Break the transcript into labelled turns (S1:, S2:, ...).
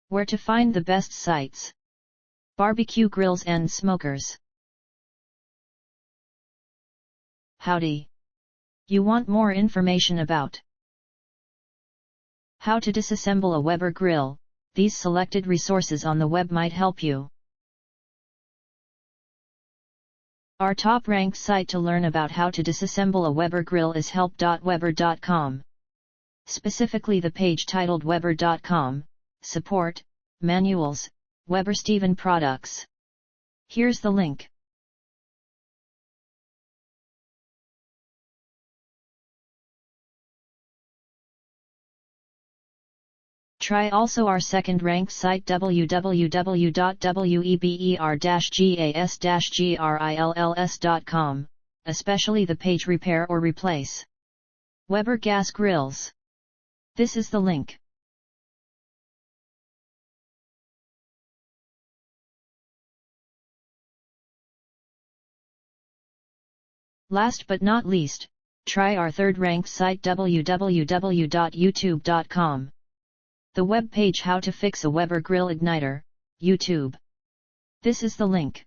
S1: Where to find the best sites. Barbecue grills and smokers. Howdy! You want more information about how to disassemble a Weber grill? These selected resources on the web might help you. Our top-ranked site to learn about how to disassemble a Weber grill is help.weber.com. Specifically the page titled Weber.com, Support, Manuals, Weber Steven Products. Here's the link. Try also our second-ranked site www.weber-gas-grills.com, especially the page Repair or Replace Weber Gas Grills. This is the link. Last but not least, try our third-ranked site www.youtube.com. The web page How to Fix a Weber Grill Igniter, YouTube. This is the link.